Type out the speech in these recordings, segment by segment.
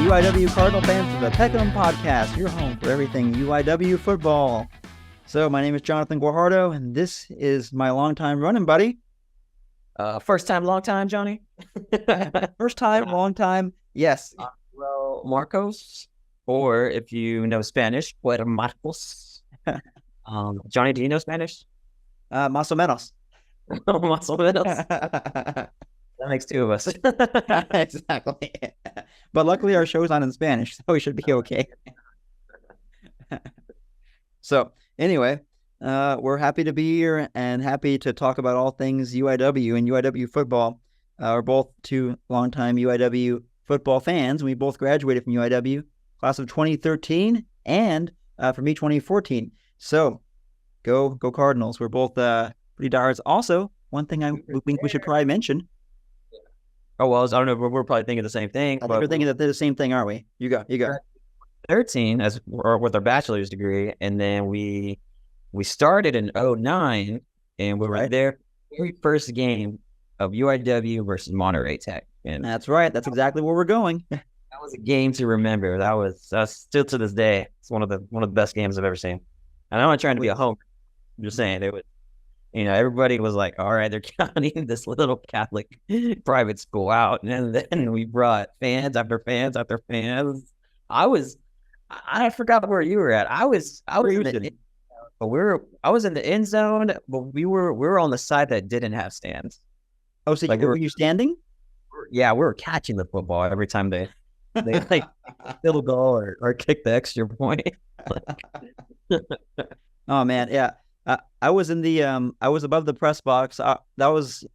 UIW Cardinal fans to the Peck Em Podcast, your home for everything UIW football. So, my name is Jonathan Guajardo, and this is my longtime running buddy. First time, long time, Johnny? First time, long time, yes. Well, Marcos, or if you know Spanish, Puerto Marcos. Johnny, do you know Spanish? Más o menos. Más o menos. That makes two of us. Exactly. But luckily our show's not in Spanish, so we should be okay. So anyway, we're happy to be here and happy to talk about all things UIW and UIW football. We're both two longtime UIW football fans. We both graduated from UIW, class of 2013, and for me, 2014. So go Cardinals. We're both pretty diehards. Also, one thing I think we should probably mention. Oh, well, I don't know. We're probably thinking the same thing. I think we're thinking that they're the same thing, aren't we? You go. 13 with our bachelor's degree, and then we started in 2009, and we were there very first game of UIW versus Monterey Tech. And that's right. That's exactly where we're going. That was a game to remember. That was still to this day. It's one of the best games I've ever seen. And I'm not trying to be a homer. I'm just saying it was. Everybody was like, all right, they're counting this little Catholic private school out. And then we brought fans after fans after fans. I forgot where you were at. I was in the end zone, but we were on the side that didn't have stands. Oh, so were you standing? Yeah, we were catching the football every time they like field goal or kick the extra point. Oh man, yeah. I was in the I was above the press box. That was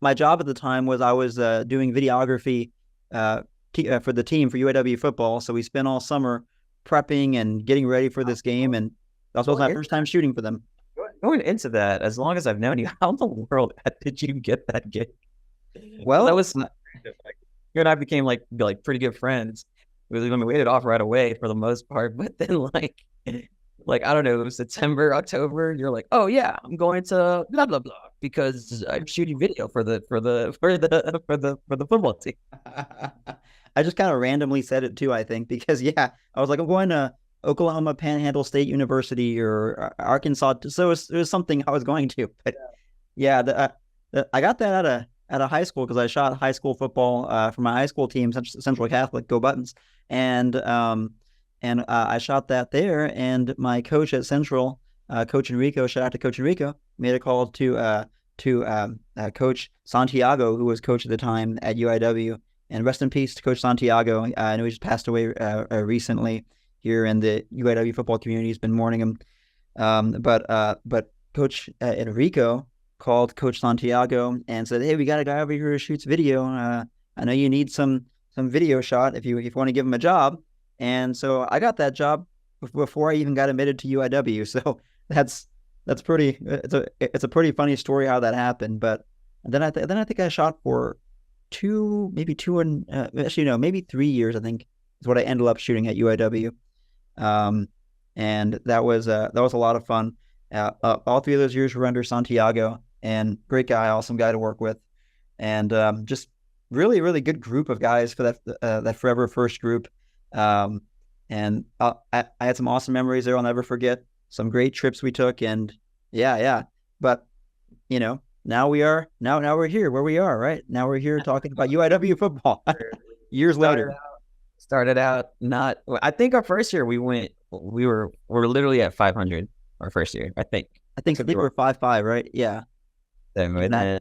my job at the time. Was I was doing videography for the team for UIW football. So we spent all summer prepping and getting ready for this game, and that was my first time shooting for them. Going into that, as long as I've known you, how in the world did you get that gig? Well, that was you and I became like pretty good friends. We hit it off right away for the most part, but then like I don't know, it was September, October. You're like, oh yeah, I'm going to blah blah blah because I'm shooting video for the football team. I just kind of randomly said it too, I think, because I was like, I'm going to Oklahoma Panhandle State University or Arkansas, so it was something I was going to. But I got that at a high school because I shot high school football for my high school team, Central Catholic, Go Buttons, and I shot that there, and my coach at Central, Coach Enrico, shout out to Coach Enrico, made a call to Coach Santiago, who was coach at the time at UIW, and rest in peace to Coach Santiago. I know he just passed away recently here in the UIW football community. He's been mourning him, but Coach Enrico called Coach Santiago and said, "Hey, we got a guy over here who shoots video. I know you need some video shot if you want to give him a job." And so I got that job before I even got admitted to UIW. So that's pretty. It's a pretty funny story how that happened. But then I think I shot for maybe 3 years. I think is what I ended up shooting at UIW. And that was a lot of fun. All 3 of those years were under Santiago, and great guy, awesome guy to work with, and just really really good group of guys for that forever first group. And I had some awesome memories there I'll never forget. Some great trips we took, and but now we're here where we are right now. We're here talking about UIW football years later. Started out I think our first year we were literally at 500 our first year. I think we were 5-5, right? Yeah. And then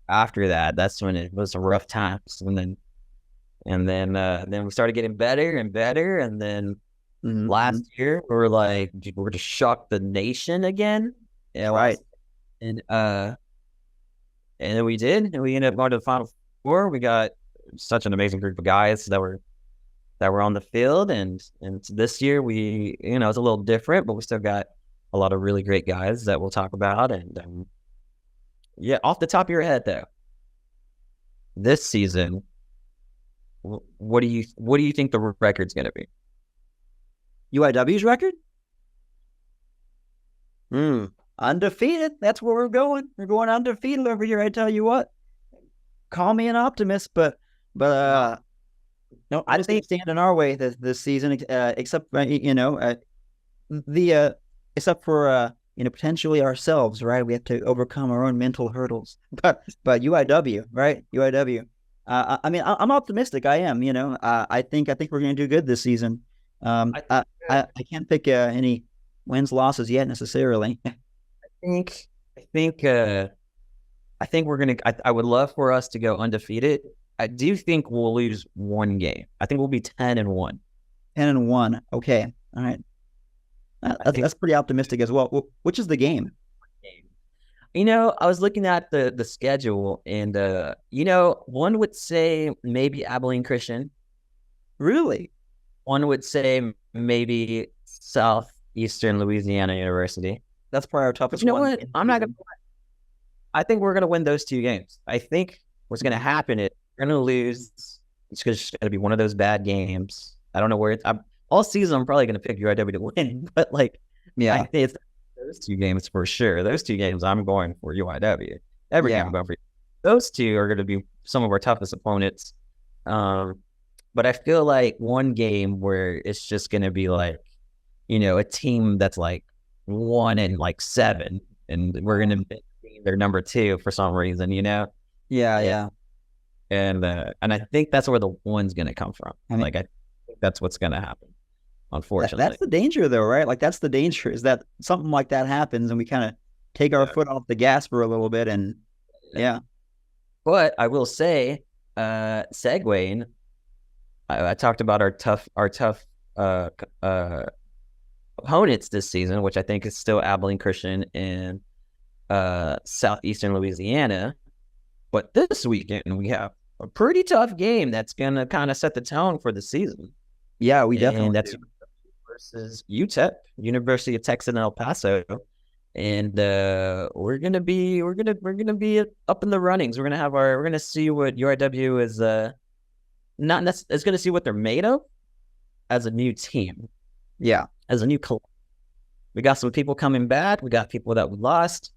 after that, that's when it was a rough times, and then we started getting better and better, and then last year we're to shock the nation again. Yeah, right. And then we did, and we ended up going to the Final Four. We got such an amazing group of guys that were on the field, and this year we it's a little different, but we still got a lot of really great guys that we'll talk about. And off the top of your head though, this season, what do you think the record's going to be? UIW's record? Undefeated. That's where we're going. We're going undefeated over here. I tell you what. Call me an optimist, but No, I I think think stand in our way this season, except the except for potentially ourselves, right? We have to overcome our own mental hurdles. But UIW, right? UIW. I mean, I'm optimistic. I am. I think we're going to do good this season. I I can't pick any wins losses yet necessarily. think I think I think we're gonna. I would love for us to go undefeated. I do think we'll lose one game. I think we'll be 10-1. 10-1. Okay, all right. I think That's pretty optimistic as well. Which is the game? I was looking at the schedule, and one would say maybe Abilene Christian. Really? One would say maybe Southeastern Louisiana University. That's probably our But toughest you know one. what? I'm not gonna. I think we're gonna win those two games. I think what's gonna happen is we're gonna lose. It's just gonna be one of those bad games. I don't know where it's. All season, I'm probably gonna pick UIW to win, but I Yeah, think it's those two games for sure. Those two games, I'm going for UIW. Every game, I'm going for. Those two are gonna be some of our toughest opponents. But I feel like one game where it's just gonna be like, a team that's like 1-7, and we're gonna be their number 2 for some reason, yeah. And I think that's where the one's gonna come from. I mean, I think that's what's gonna happen. Unfortunately, that's the danger, though, right? Like that's the danger is that something like that happens, and we kind of take our foot off the gas for a little bit, and yeah. But I will say, segueing, I talked about our tough opponents this season, which I think is still Abilene Christian and Southeastern Louisiana. But this weekend we have a pretty tough game that's gonna kind of set the tone for the season. Yeah, we definitely and that's do. versus UTEP, University of Texas in El Paso, and we're gonna be up in the runnings. We're gonna see what UIW is not necessarily is gonna see what they're made of as a new team. Yeah, as a new club. We got some people coming back. We got people that we lost,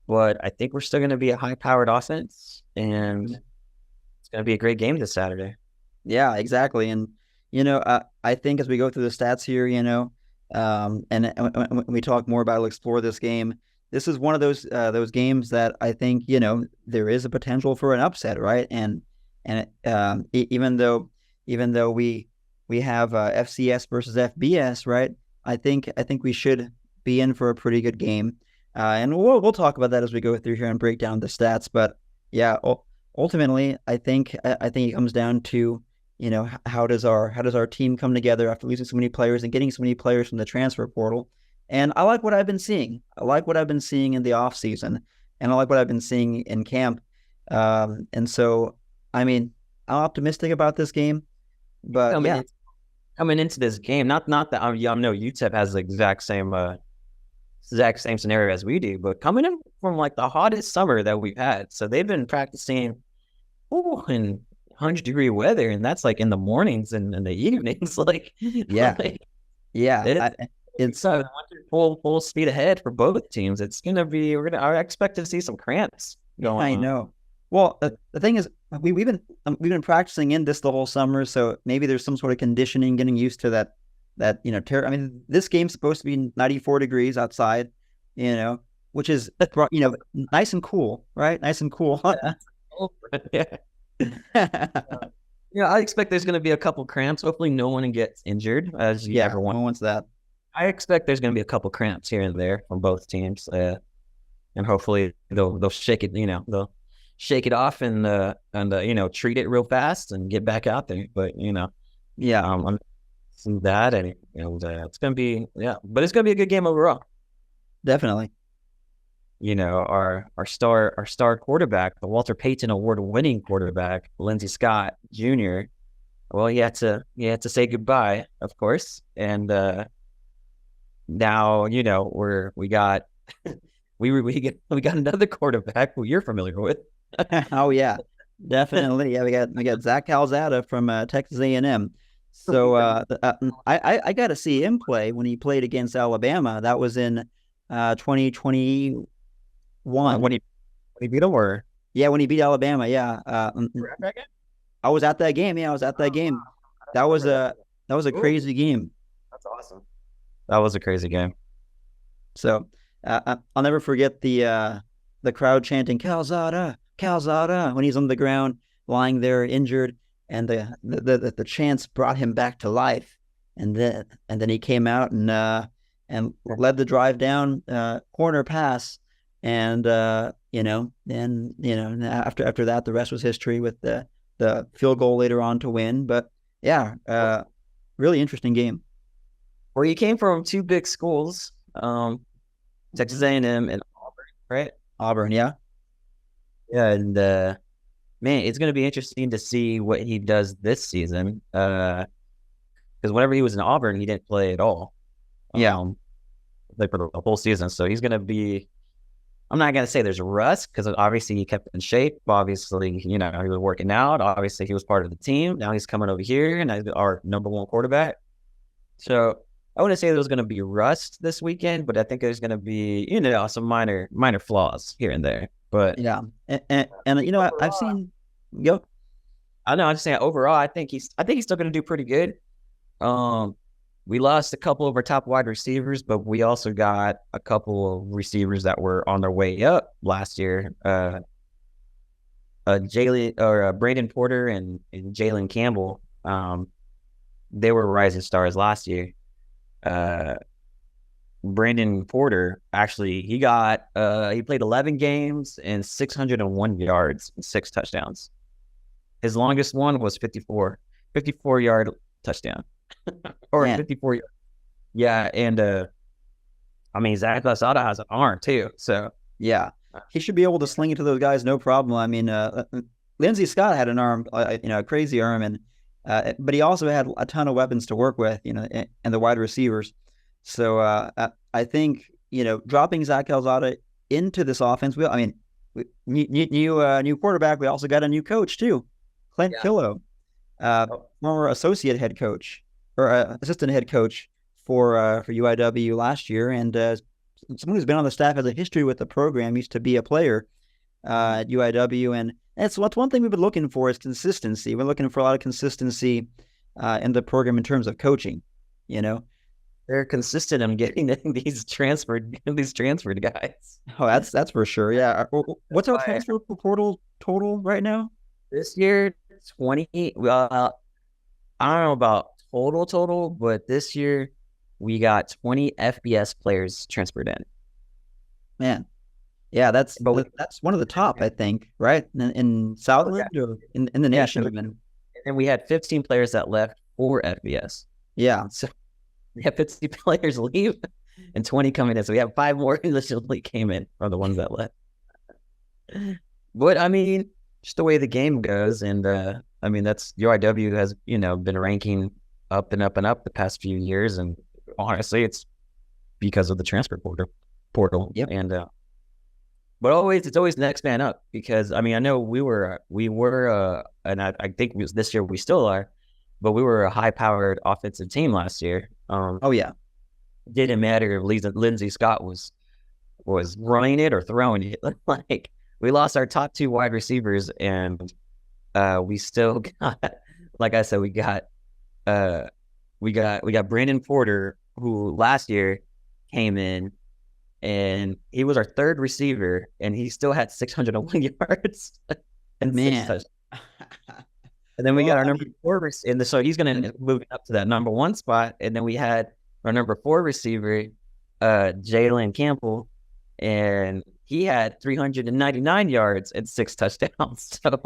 but I think we're still gonna be a high-powered offense, and it's gonna be a great game this Saturday. yeah, exactly. And I think as we go through the stats here, and when we talk more about it, we'll explore this game. This is one of those games that I think there is a potential for an upset, right? And even though we have FCS versus FBS, right? I think we should be in for a pretty good game, and we'll talk about that as we go through here and break down the stats. But yeah, ultimately, I think it comes down to how does our team come together after losing so many players and getting so many players from the transfer portal. And I like what I've been seeing. I like what I've been seeing in the off season, and I like what I've been seeing in camp. And so, I mean, I'm optimistic about this game. But coming into this game, not that I know UTEP has the exact same scenario as we do, but coming in from like the hottest summer that we've had, so they've been practicing in 100-degree weather, and that's like in the mornings and in the evenings. It's full speed ahead for both teams. It's gonna be I expect to see some cramps going on. I know. Well, the thing is, we've been practicing in this the whole summer, so maybe there's some sort of conditioning, getting used to that. I mean, this game's supposed to be 94 degrees outside, which is nice and cool, right? Nice and cool. Yeah. I expect there's going to be a couple cramps. Hopefully, no one gets injured, as you ever want. No one wants that. I expect there's going to be a couple cramps here and there from both teams, and hopefully they'll shake it. They'll shake it off and treat it real fast and get back out there. But I'm seeing that, and it's going to be but it's going to be a good game overall. Definitely. Our star quarterback, the Walter Payton Award-winning quarterback, Lindsey Scott Jr. Well, he had to say goodbye, of course, and now we got another quarterback who you're familiar with. Oh yeah, definitely. Yeah, we got Zach Calzada from Texas A&M. So I got to see him play when he played against Alabama. That was in 2021. When he beat them, or when he beat Alabama. Yeah, I was at that game. Yeah, I was at that game. that was a crazy game. That's awesome. That was a crazy game. So I'll never forget the crowd chanting "Calzada, Calzada" when he's on the ground, lying there injured, and the chants brought him back to life. And then he came out and led the drive down, corner pass, and after that, the rest was history with the field goal later on to win. But yeah, really interesting game. Well, you came from two big schools, Texas A&M and Auburn, right? Auburn, yeah. Yeah, and man, it's going to be interesting to see what he does this season. Because whenever he was in Auburn, he didn't play at all. Yeah. Like for the whole season. So he's going to be, I'm not going to say there's rust, because obviously he kept in shape. Obviously, he was working out. Obviously, he was part of the team. Now he's coming over here, and he's our number one quarterback. So I wouldn't say there's going to be rust this weekend, but I think there's going to be, some minor flaws here and there. But yeah, and overall, I've seen. Yep. I know. I'm just saying overall, I think he's still going to do pretty good. We lost a couple of our top wide receivers, but we also got a couple of receivers that were on their way up last year. Brandon Porter and Jalen Campbell. They were rising stars last year. Brandon Porter, actually, he played 11 games and 601 yards and 6 touchdowns. His longest one was 54-yard touchdown. Or 54 yards. Yeah, and Zach Lasada has an arm too. So yeah, he should be able to sling it to those guys, no problem. I mean, Lindsey Scott had an arm, a crazy arm, and but he also had a ton of weapons to work with, and the wide receivers. So I think dropping Zach Calzada into this offense, new quarterback. We also got a new coach too, Clint Killow, former associate head coach or assistant head coach for UIW last year, and someone who's been on the staff, has a history with the program, used to be a player at UIW, and that's one thing we've been looking for is consistency. We're looking for a lot of consistency in the program in terms of coaching. They're consistent in getting these transferred guys. Oh, that's for sure. Yeah. What's our transfer portal total right now? This year, 20. I don't know about total, but this year we got 20 FBS players transferred in. Man, yeah, that's one of the top, I think, right? In Southland or in the nation. And then we had 15 players that left for FBS. Yeah, so we have 50 players leave and 20 coming in. So we have 5 more who literally came in from the ones that left. But just the way the game goes, and that's UIW has been ranking up and up and up the past few years, and honestly, it's because of the transfer portal. Yep. And but it's always the next man up, because I know we were and I think this year we still are, but we were a high-powered offensive team last year. Oh yeah, didn't matter if Lindsey Scott was running it or throwing it. Like, we lost our top 2 wide receivers, and we still got, like I said, we got Brandon Porter, who last year came in, and he was our 3rd receiver, and he still had 601 yards and 6 touchdowns. And then we got our number 4, so he's going to move up to that number 1 spot. And then we had our number 4 receiver, Jalen Campbell, and he had 399 yards and 6 touchdowns. So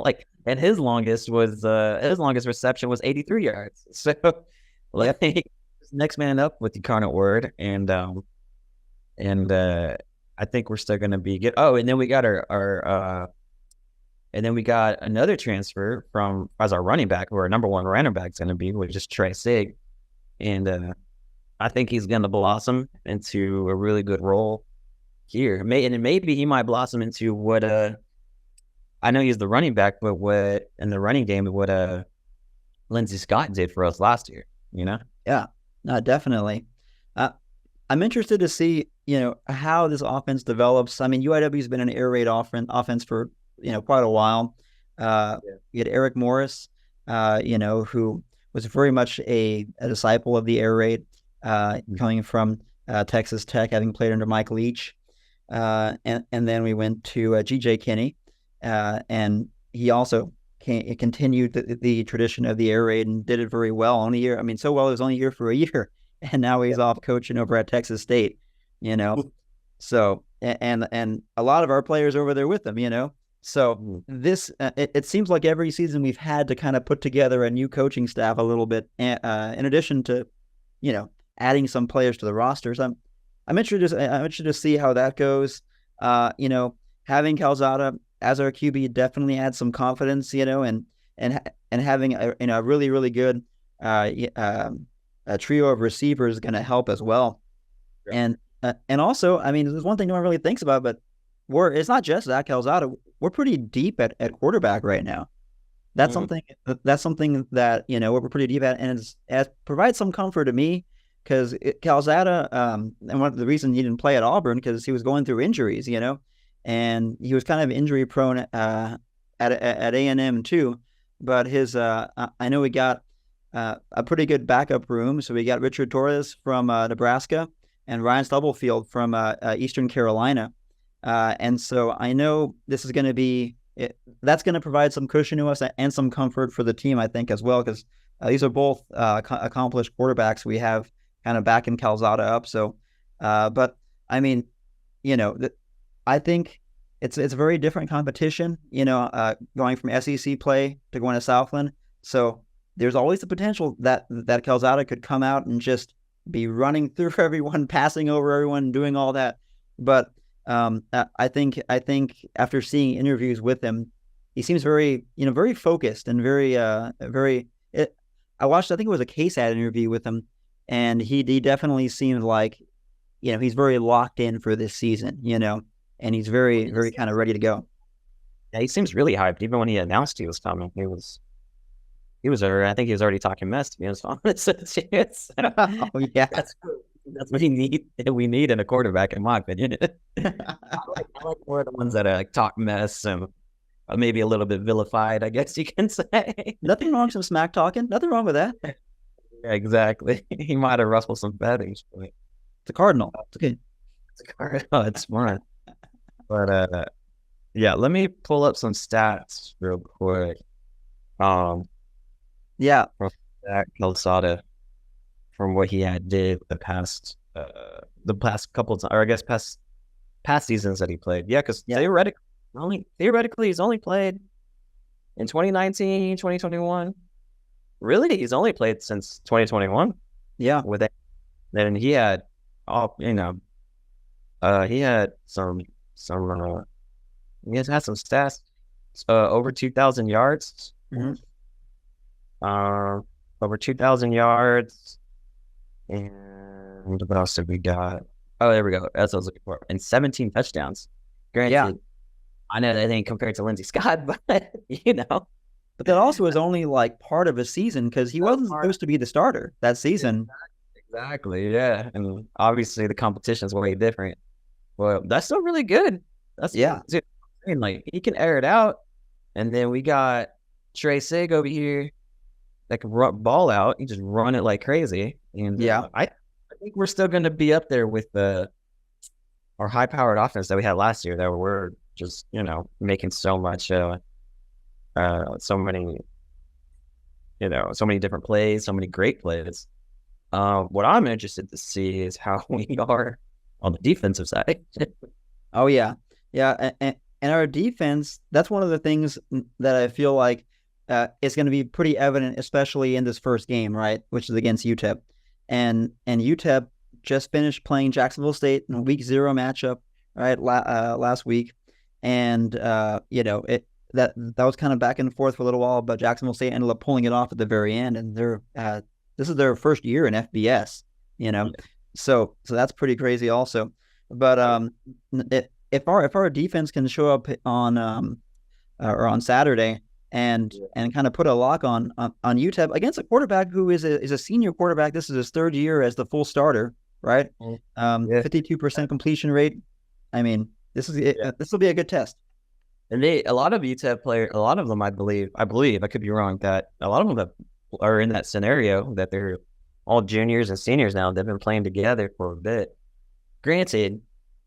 and his longest reception was 83 yards. So I think next man up with the Cardinal word, and I think we're still going to be good. Oh, and then we got and then we got another transfer as our running back, who our number 1 running back is going to be, which is Trey Sig. And I think he's going to blossom into a really good role here. And maybe he might blossom into what I know he's the running back, but what in the running game, what Lindsey Scott did for us last year, Yeah, no, definitely. I'm interested to see, how this offense develops. UIW has been an air raid offense for quite a while. You had Eric Morris, who was very much a disciple of the air raid, coming from Texas Tech, having played under Mike Leach. And then we went to G.J. Kinney, and he also continued the tradition of the air raid and did it very well. Only year, I mean, so well, he was only here for a year, and now he's off coaching over at Texas State, you know. So, and a lot of our players over there with him, you know. So this, it seems like every season we've had to kind of put together a new coaching staff a little bit, in addition to, you know, adding some players to the rosters. I'm interested to see how that goes. You know, having Calzada as our QB definitely adds some confidence, you know, and having a really, really good a trio of receivers is going to help as well. Yeah. And also, I mean, there's one thing no one really thinks about, but it's not just Zach Calzada. We're pretty deep at quarterback right now. That's something that, you know, we're pretty deep at, and it provides some comfort to me, because Calzada, and one of the reasons he didn't play at Auburn, because he was going through injuries, you know, and he was kind of injury prone at A&M too. But I know we got a pretty good backup room. So we got Richard Torres from Nebraska and Ryan Stubblefield from Eastern Carolina. And so I know this is going to be, that's going to provide some cushion to us and some comfort for the team, I think, as well, because these are both accomplished quarterbacks we have kind of backing Calzada up. So, but I mean, you know, I think it's a very different competition, you know, going from SEC play to going to Southland. So there's always the potential that Calzada could come out and just be running through everyone, passing over everyone, doing all that. But I think after seeing interviews with him, he seems very, you know, very focused and very. I watched, I think it was a KSAT interview with him, and he definitely seemed like, you know, he's very locked in for this season, you know, and he's very, very kind of ready to go. Yeah, he seems really hyped. Even when he announced he was coming, he was. I think he was already talking mess, to be honest. Oh yeah, that's what we need in a quarterback, in my opinion. I like more of the ones that are like talk mess and maybe a little bit vilified, I guess you can say. Nothing wrong with some smack talking. Nothing wrong with that. Yeah, exactly. He might have rustled some feathers. It's a Cardinal. It's okay. It's a Cardinal. Oh, it's smart. But yeah, let me pull up some stats real quick. Yeah, from Zach Calzada, from what he did the past couple of times, or I guess past seasons that he played. Yeah, because theoretically he's only played in 2019, 2021. Really, he's only played since 2021. Yeah, with it. Then he had, he had some he has had some stats, over 2,000 yards. Mm-hmm. Over 2,000 yards, and what else did we got? Oh, there we go. That's what I was looking for. And 17 touchdowns. Granted, yeah. I know that ain't compared to Lindsey Scott, but you know. But that also was only like part of a season, because he wasn't supposed to be the starter that season. Exactly, yeah. And obviously the competition is way different. Well, that's still really good. Like, he can air it out. And then we got Trey Sig over here that can ball out. He just run it like crazy. And I think we're still going to be up there with our high-powered offense that we had last year, that we're just, you know, making so much, so many different plays, so many great plays. What I'm interested to see is how we are on the defensive side. Oh, yeah. Yeah, and our defense, that's one of the things that I feel like is going to be pretty evident, especially in this first game, right, which is against UTEP. And UTEP just finished playing Jacksonville State in a week 0 matchup, right, last week. And, you know, that was kind of back and forth for a little while, but Jacksonville State ended up pulling it off at the very end. And this is their first year in FBS, you know, so that's pretty crazy also. But if our defense can show up on Saturday and kind of put a lock on UTEP against a quarterback who is a senior quarterback, this is his third year as the full starter, right? 52% completion rate. I mean, this will be a good test. And a lot of UTEP players, a lot of them, I believe, I could be wrong, that a lot of them have are in that scenario that they're all juniors and seniors now. They've been playing together for a bit. Granted,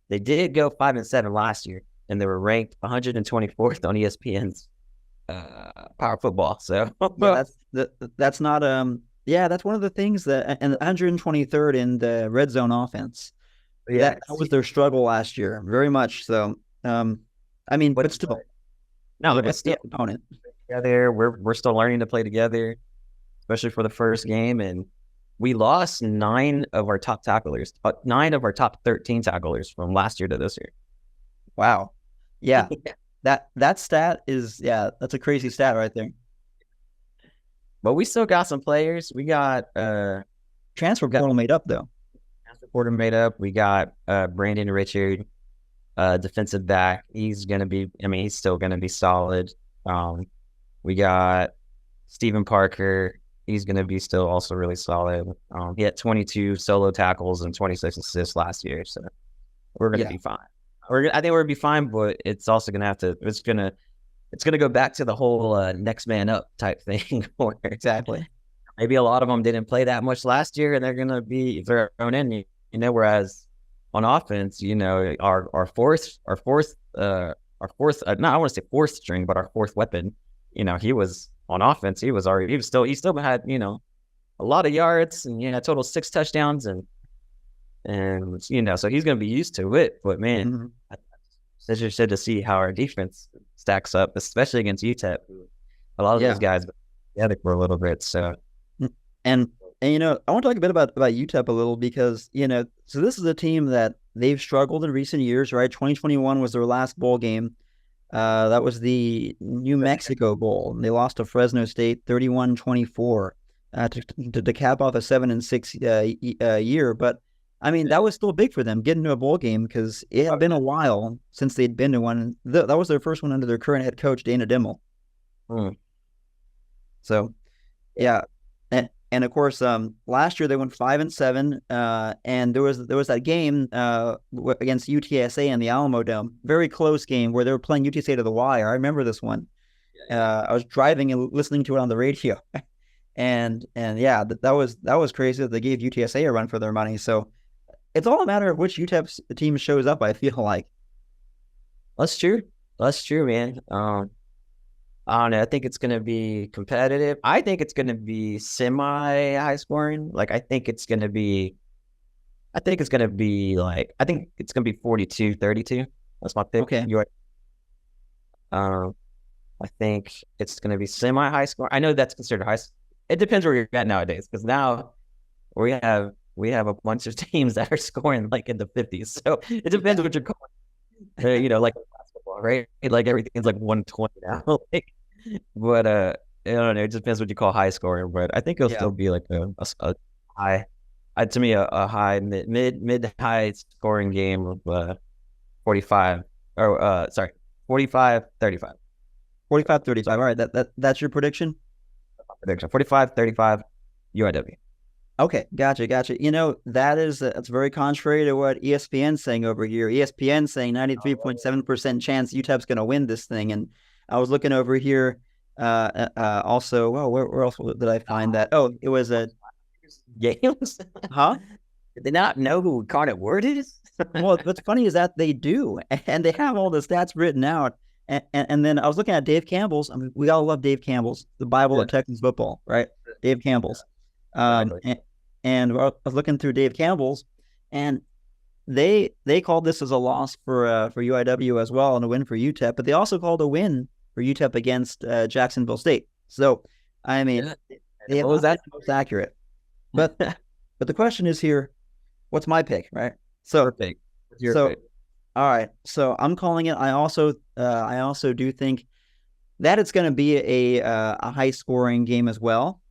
they did go 5-7 last year, and they were ranked 124th on ESPN's Power Football. So Yeah, that's not yeah, that's one of the things that, and 123rd in the red zone offense. yeah, That was their struggle last year, very much so. I mean, but still, no, but it's still opponent. together. We're still learning to play together, especially for the first game. And we lost 9 of our top tacklers, 9 of our top 13 tacklers from last year to this year. Wow. Yeah. That stat is, yeah, that's a crazy stat right there. But we still got some players. We got transfer portal made up though. Transfer portal made up. We got Brandon Richard, defensive back. He's gonna be. I mean, he's still gonna be solid. We got Stephen Parker. He's gonna be still also really solid. He had 22 solo tackles and 26 assists last year, so we're gonna be fine. I think we're gonna be fine, but it's also gonna have to. It's gonna go back to the whole next man up type thing. Exactly. Maybe a lot of them didn't play that much last year, and they're gonna be thrown in. You know, whereas on offense, you know, our fourth, I want to say fourth string, but our fourth weapon, you know, he was on offense. He still had, you know, a lot of yards and, you know, total 6 touchdowns and, you know, so he's going to be used to it. But man, it's interesting to see how our defense stacks up, especially against UTEP. A lot of those guys together for a little bit. So, and you know, I want to talk a bit about UTEP a little because, you know, so this is a team that they've struggled in recent years, right? 2021 was their last bowl game. That was the New Mexico Bowl. They lost to Fresno State 31-24 to cap off a 7-6 year. But I mean, that was still big for them getting to a bowl game because it had been a while since they'd been to one. That was their first one under their current head coach, Dana Dimmel. So, yeah. And of course, last year they went 5-7, and there was that game against UTSA in the Alamo Dome, very close game where they were playing UTSA to the wire. I remember this one. I was driving and listening to it on the radio, and yeah, that was crazy that they gave UTSA a run for their money. So it's all a matter of which UTEP team shows up. I feel like that's true, man. I don't know. I think it's going to be competitive. I think it's going to be semi-high scoring. Like, I think it's going to be 42-32. That's my pick. Okay. I think it's going to be semi-high scoring. I know that's considered high. It depends where you're at nowadays, because now we have a bunch of teams that are scoring like in the 50s. So it depends what you're calling. You know, like basketball, right? Like everything's like 120 now. But I don't know. It just depends what you call high scoring. But I think it'll still be like a high, to me, a high mid high scoring game of 45 or 45-35. 45-35. All right, that's your prediction. 45-35 UIW. Okay, gotcha. You know, that's very contrary to what ESPN's saying over here. ESPN's saying 93.7% chance UTEP's going to win this thing. And I was looking over here also. Well, where else did I find that? Oh, it was a games. Huh? Did they not know who Incarnate Word is? Well, what's funny is that they do, and they have all the stats written out. And then I was looking at Dave Campbell's. I mean, we all love Dave Campbell's, the Bible of Texans football, right? Dave Campbell's. And I was looking through Dave Campbell's, and they called this as a loss for UIW as well and a win for UTEP, but they also called a win for UTEP against Jacksonville State. So, I mean, that's most accurate. But the question is here, what's my pick, right? So, pick. All right. So I'm calling it. I also do think that it's going to be a high scoring game as well.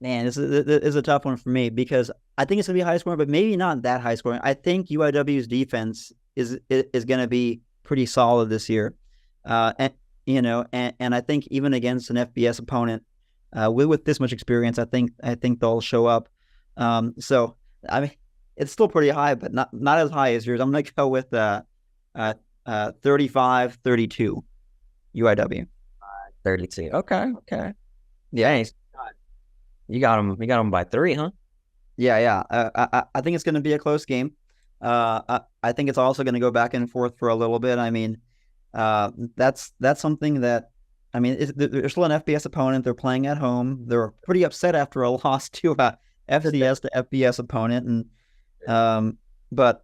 Man, this is a tough one for me because I think it's going to be high scoring, but maybe not that high scoring. I think UIW's defense is going to be pretty solid this year. And I think even against an FBS opponent, with this much experience, I think they'll show up. So I mean, it's still pretty high, but not as high as yours. I'm going to go with 35-32 UIW. 32. Okay. Yeah, you got them by 3, huh? Yeah. I think it's going to be a close game. I think it's also going to go back and forth for a little bit. I mean, that's something that, I mean, they're still an FBS opponent. They're playing at home. They're pretty upset after a loss to a FCS to FBS opponent, and but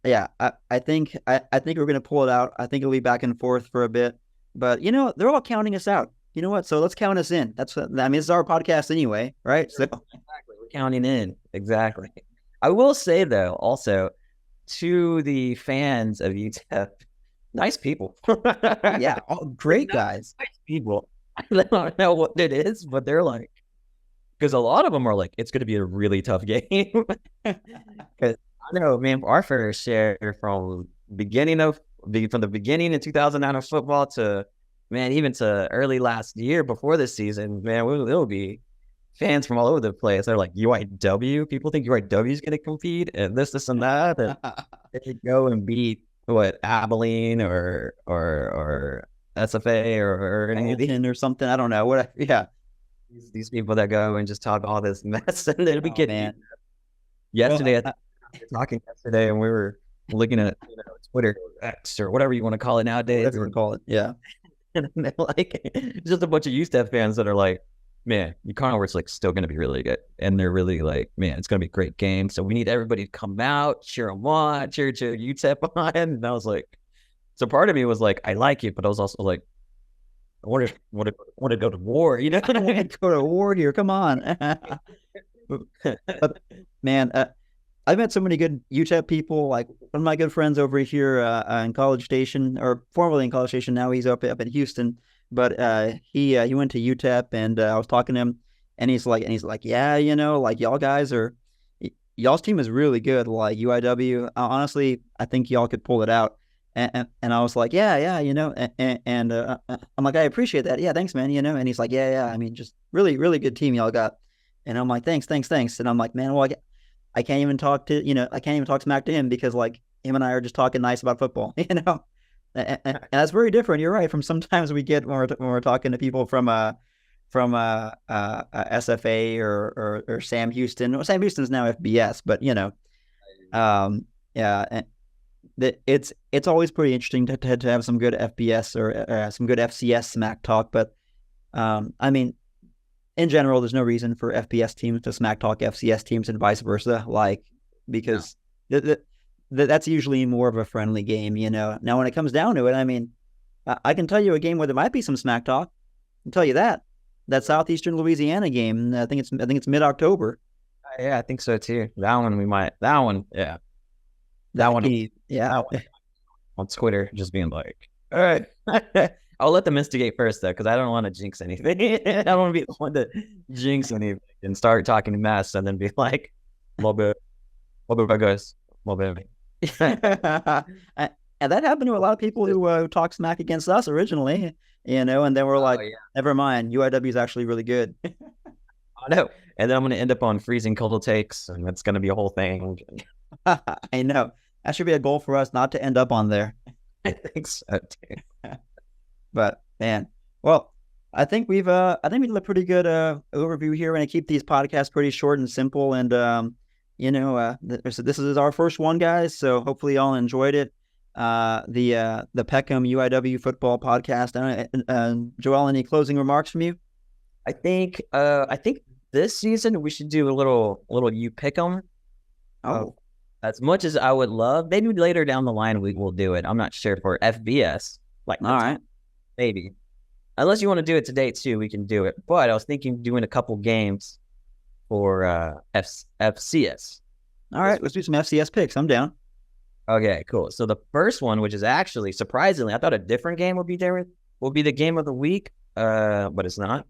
yeah, I think we're going to pull it out. I think it'll be back and forth for a bit, but they're all counting us out. You know what? So let's count us in. That's what, I mean, it's our podcast anyway, right? So Exactly. We're counting in. Exactly. I will say, though, also to the fans of UTEP, nice people. yeah, great guys. Nice people. I don't know what it is, but they're like, because a lot of them are like, it's going to be a really tough game. Because I know, man, our fair share from the beginning in 2009 of football to, man, even to early last year before this season, man, it'll be fans from all over the place. They're like, UIW. People think UIW is going to compete and this and that. And they go and beat Abilene or SFA or anything or something. I don't know. What? Yeah. These people that go and just talk all this mess and they'll be getting yesterday. Talking yesterday, and we were looking at Twitter X or whatever you want to call it nowadays. Whatever you want to call it, yeah. And they're like, just a bunch of UTEP fans that are like, man, Cardinal like still going to be really good, and they're really like, man, it's going to be a great game. So we need everybody to come out, cheer them on, cheer UTEP on. And I was like, so part of me was like, I like it, but I was also like, I want to go to war, I want to go to war here. Come on, but man. I've met so many good UTEP people. Like one of my good friends over here in College Station, or formerly in College Station. Now he's up in Houston. But he went to UTEP, and I was talking to him, and he's like, yeah, like y'all's team is really good. Like UIW, honestly, I think y'all could pull it out. And I was like, yeah, and I'm like, I appreciate that. Yeah, thanks, man. And he's like, yeah. I mean, just really, really good team y'all got. And I'm like, thanks. And I'm like, man, well, I can't even talk smack to him because like him and I are just talking nice about football, and that's very different. You're right. From sometimes we get when we're talking to people from SFA or Sam Houston. Well, Sam Houston's now FBS, but yeah, it's always pretty interesting to have some good FBS or some good FCS smack talk. But I mean, in general, there's no reason for FBS teams to smack talk FCS teams and vice versa, like, because that's usually more of a friendly game, Now, when it comes down to it, I mean, I can tell you a game where there might be some smack talk. I can tell you that Southeastern Louisiana game. I think it's mid-October. Yeah, I think so too. That one, yeah. On Twitter, just being like, all right. I'll let them instigate first, though, because I don't want to jinx anything. I don't want to be the one to jinx anything and start talking mess and then be like, little bit, guys. And that happened to a lot of people who talk smack against us originally, and then we're like, never mind, UIW is actually really good. I know. And then I'm going to end up on freezing cold takes, and that's going to be a whole thing. I know. That should be a goal for us, not to end up on there. I think so, too. But man, well, I think we did a pretty good overview here. We're going to keep these podcasts pretty short and simple, and this is our first one, guys. So hopefully y'all enjoyed it. The Peck Em UIW Football Podcast. Joel, any closing remarks from you? I think this season we should do a little you pick 'em. Oh, as much as I would love, maybe later down the line we will do it. I'm not sure for FBS. Like, all right. Maybe. Unless you want to do it today too, we can do it. But I was thinking doing a couple games for FCS. All right, let's do some FCS picks. I'm down. Okay, cool. So the first one, which is actually surprisingly, I thought a different game would be there. Will be the game of the week, but it's not.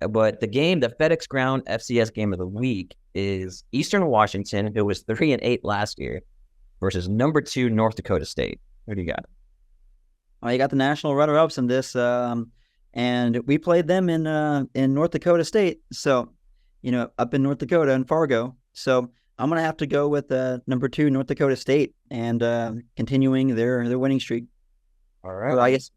But the FedEx Ground FCS game of the week is Eastern Washington, who was 3-8 last year, versus number 2 North Dakota State. Who do you got? Oh, you got the national runner-ups in this, and we played them in North Dakota State. So, up in North Dakota in Fargo. So I'm gonna have to go with number 2 North Dakota State and continuing their winning streak. All Well, I right. guess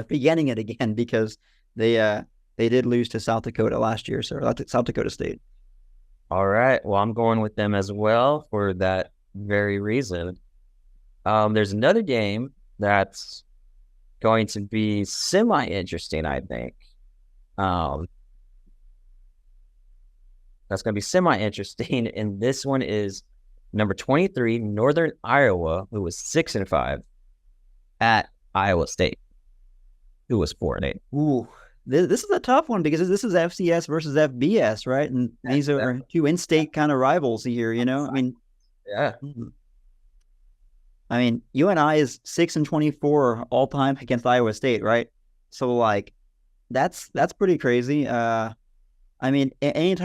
beginning it again because they did lose to South Dakota last year, so South Dakota State. All right. Well, I'm going with them as well for that very reason. There's another game that's going to be semi-interesting, I think. Um, that's going to be semi-interesting, and this one is number 23, Northern Iowa, who was 6-5, at Iowa State, who was 4-8. Ooh, this is a tough one because this is FCS versus FBS, right? And these are two in-state kind of rivals here. I mean, Yeah. UNI is 6-24 all time against Iowa State, right? So like, that's pretty crazy. Anytime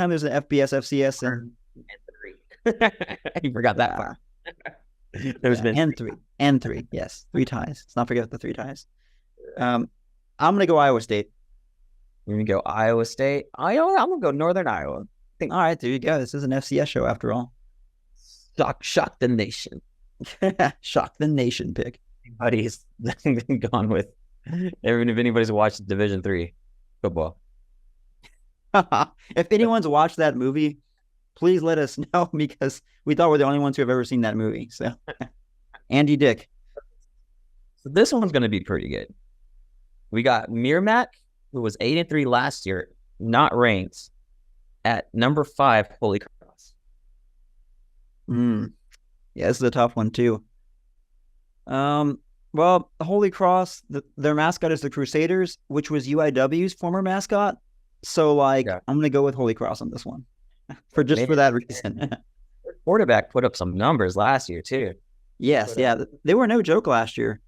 there's an FBS, FCS, and 3. You forgot that part. There's been and three, yes, 3 ties. Let's not forget the 3 ties. I'm gonna go Iowa State. You're gonna go Iowa State. I'm gonna go Northern Iowa. All right, there you go. This is an FCS show after all. Shock the nation. Shock the nation pick. Everybody's gone with. Even if anybody's watched Division III football. If anyone's watched that movie, please let us know because we thought we're the only ones who have ever seen that movie. So, Andy Dick. So this one's going to be pretty good. We got Merrimack, who was 8-3 last year, not ranked, at number 5, Holy Cross. Yeah, this is a tough one too. Well, Holy Cross, their mascot is the Crusaders, which was UIW's former mascot. So, I'm going to go with Holy Cross on this one for that reason. Quarterback put up some numbers last year too. Yes, they were no joke last year.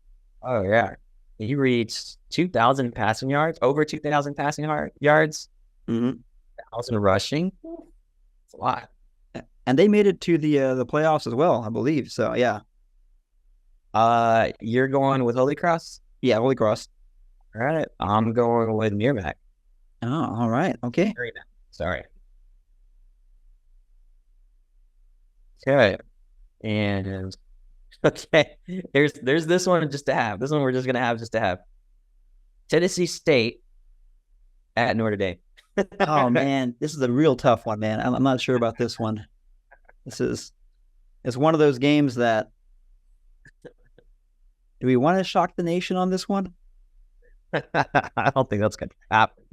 Oh yeah, he reached 2,000 passing yards, over 2,000 passing yards, 1,000 rushing. It's a lot. And they made it to the playoffs as well, I believe. So yeah. You're going with Holy Cross? Yeah, Holy Cross. All right, I'm going with Merrimack. Oh, all right. Okay. Sorry. Okay. And okay, there's this one just to have. This one we're just gonna have just to have. Tennessee State at Notre Dame. Oh man, this is a real tough one, man. I'm not sure about this one. It's one of those games that. Do we want to shock the nation on this one? I don't think that's gonna happen.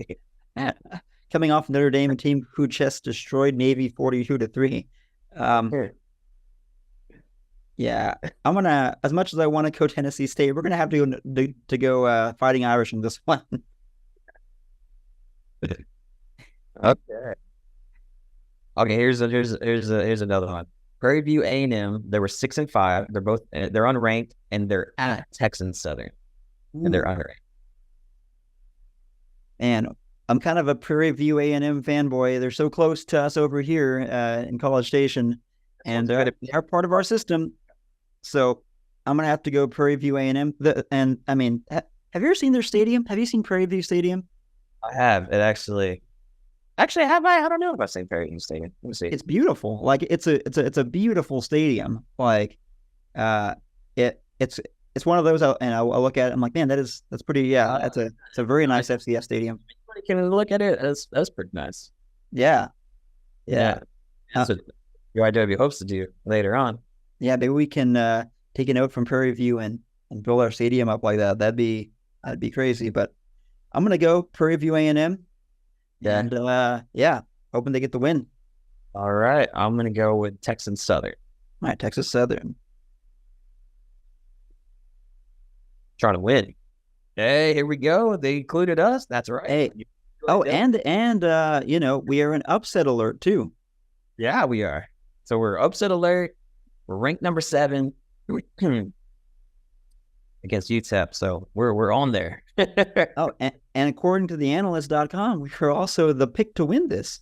Coming off Notre Dame, a team who just destroyed Navy 42-3. Yeah, I'm gonna. As much as I want to go Tennessee State, we're gonna have to go Fighting Irish in this one. Okay. Okay. Here's another one. Prairie View A&M. They were 6-5. They're unranked, and they're at Texas Southern, and they're unranked. And I'm kind of a Prairie View A&M fanboy. They're so close to us over here in College Station, and they're part of our system. So I'm gonna have to go Prairie View A&M. Have you ever seen their stadium? Have you seen Prairie View Stadium? I have. It actually, have I? I don't know if I've seen Prairie View Stadium. Let me see. It's beautiful. Like it's a beautiful stadium. Like, it's one of those. And I look at it. I'm like, man, that's pretty. Yeah, it's a very nice FCS stadium. Can look at it. That's pretty nice. Yeah. That's what UIW hopes to do later on. Yeah, maybe we can take a note from Prairie View and build our stadium up like that. That'd be crazy. But I'm gonna go Prairie View A&M. Yeah. And hoping they get the win. All right, I'm gonna go with Texas Southern. All right, Texas Southern. Trying to win. Hey, here we go. They included us. That's right. Hey. Oh, and we are an upset alert too. Yeah, we are. So we're upset alert. We're ranked number 7 against UTEP. So we're on there. Oh, and according to the analyst.com, we are also the pick to win this.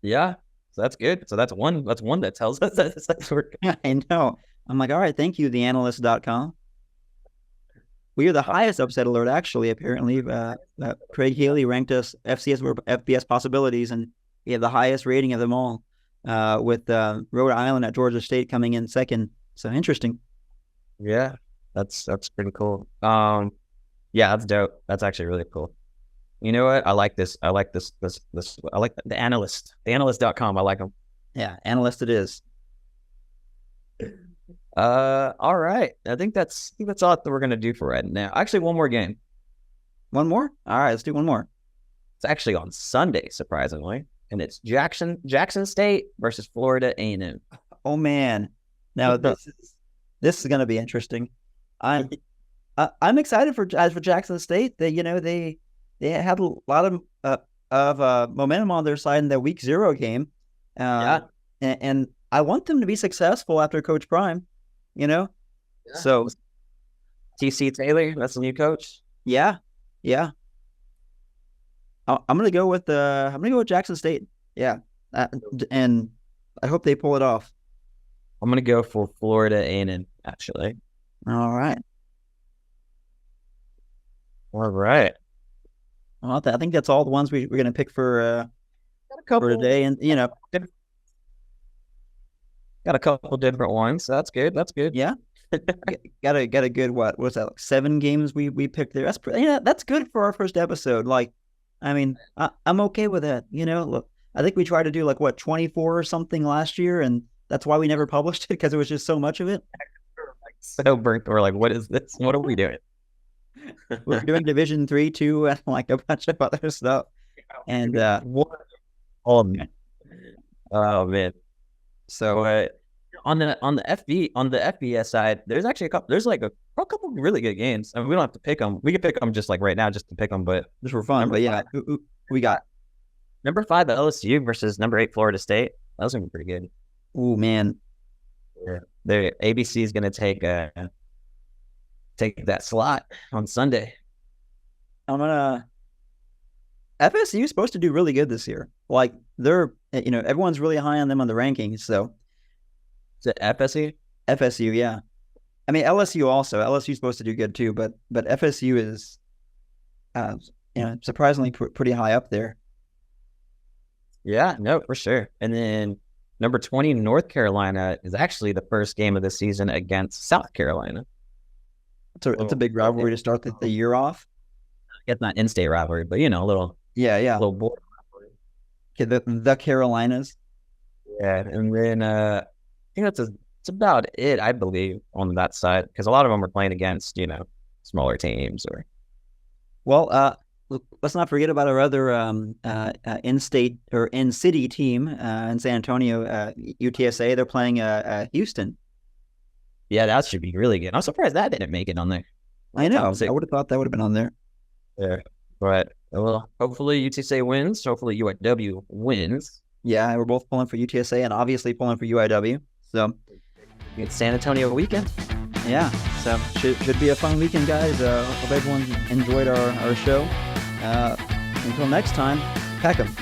Yeah. So that's good. So that's one that tells us that's working. Yeah, I know. I'm like, all right, thank you, the analyst.com. We are the highest upset alert, actually, apparently. Craig Haley ranked us FBS possibilities, and we have the highest rating of them all, with Rhode Island at Georgia State coming in second. So interesting. Yeah. That's pretty cool. Yeah, that's dope. That's actually really cool. You know what? I like this. I like this. I like the analyst. The analyst.com. I like them. Yeah, analyst it is. All right. I think that's all that we're gonna do for right now. Actually, one more game. One more? All right, let's do one more. It's actually on Sunday, surprisingly, and it's Jackson State versus Florida A&M. Oh man, now this is gonna be interesting. I'm excited for Jackson State. They had a lot of momentum on their side in their week 0 game. And I want them to be successful after Coach Prime. So TC Taylor, that's the new coach. Yeah. I'm gonna go with Jackson State. Yeah, and I hope they pull it off. I'm gonna go for Florida A&M. Actually. All right. Well, I think that's all the ones we're gonna pick for today, and got a couple different ones. So that's good. Yeah. got a good what's that, like 7 games we picked there. That's good for our first episode. Like, I mean, I'm okay with that. Look, I think we tried to do 24 or something last year, and that's why we never published it, because it was just so much of it. So burnt. We're like, what is this? What are we doing? We're doing Division 3, 2, and a bunch of other stuff. And oh man. So on the FBS side, there's actually a couple of really good games. I mean, we don't have to pick them. We can pick them just right now, just to pick them, but just for fun. But yeah, we got number 5 LSU versus number 8 Florida State. That was gonna be pretty good. Oh man, yeah. The ABC is gonna take that slot on Sunday. FSU is supposed to do really good this year. Like, they're, everyone's really high on them on the rankings. So is it FSU? FSU, yeah. I mean, LSU also. LSU is supposed to do good too, but FSU is, surprisingly pretty high up there. Yeah, no, for sure. And then number 20 North Carolina is actually the first game of the season against South Carolina. It's a big rivalry to start the year off. It's not in-state rivalry, but a little. Yeah. Little border rivalry. Okay, the Carolinas. Yeah, and then I think that's about it, I believe, on that side, because a lot of them are playing against smaller teams or. Well, let's not forget about our other in-state or in-city team in San Antonio, UTSA. They're playing Houston. Yeah, that should be really good. I'm surprised that didn't make it on there. I know. I would have thought that would have been on there. Yeah, but well, hopefully UTSA wins. Hopefully UIW wins. Yeah, we're both pulling for UTSA and obviously pulling for UIW. So it's San Antonio weekend. Yeah, so should be a fun weekend, guys. Hope everyone enjoyed our show. Until next time, Peck Em.